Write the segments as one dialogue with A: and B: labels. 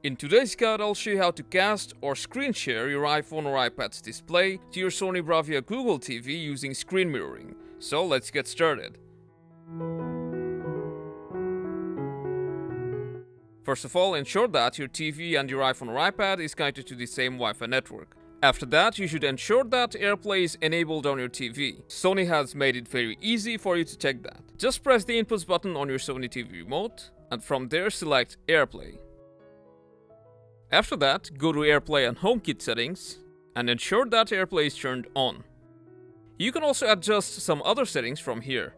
A: In today's guide, I'll show you how to cast or screen share your iPhone or iPad's display to your Sony Bravia Google TV using screen mirroring. So let's get started. First of all, ensure that your TV and your iPhone or iPad is connected to the same Wi-Fi network. After that, you should ensure that AirPlay is enabled on your TV. Sony has made it very easy for you to check that. Just press the inputs button on your Sony TV remote, and from there select AirPlay. After that, go to AirPlay and HomeKit settings, and ensure that AirPlay is turned on. You can also adjust some other settings from here.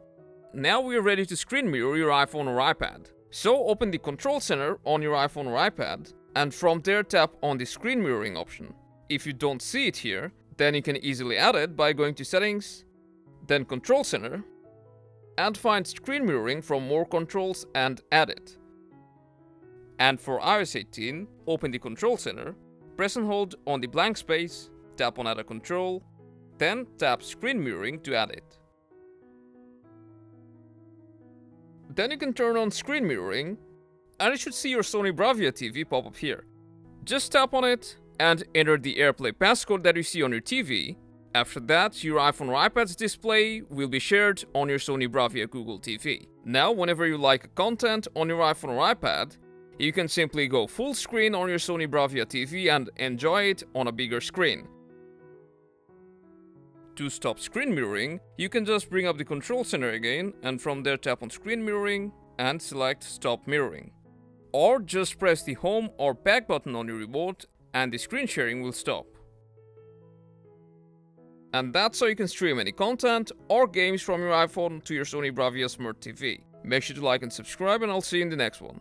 A: Now we are ready to screen mirror your iPhone or iPad. So open the control center on your iPhone or iPad, and from there tap on the screen mirroring option. If you don't see it here, then you can easily add it by going to Settings, then Control Center, and find Screen Mirroring from More Controls and add it. And for iOS 18, open the Control Center, press and hold on the blank space, tap on Add a Control, then tap Screen Mirroring to add it. Then you can turn on screen mirroring, and you should see your Sony Bravia TV pop up here. Just tap on it and enter the AirPlay passcode that you see on your TV. After that, your iPhone or iPad's display will be shared on your Sony Bravia Google TV. Now, whenever you like content on your iPhone or iPad, you can simply go full screen on your Sony Bravia TV and enjoy it on a bigger screen. To stop screen mirroring, you can just bring up the control center again, and from there tap on screen mirroring and select stop mirroring. Or just press the home or back button on your remote and the screen sharing will stop. And that's how you can stream any content or games from your iPhone to your Sony Bravia Smart TV. Make sure to like and subscribe, and I'll see you in the next one.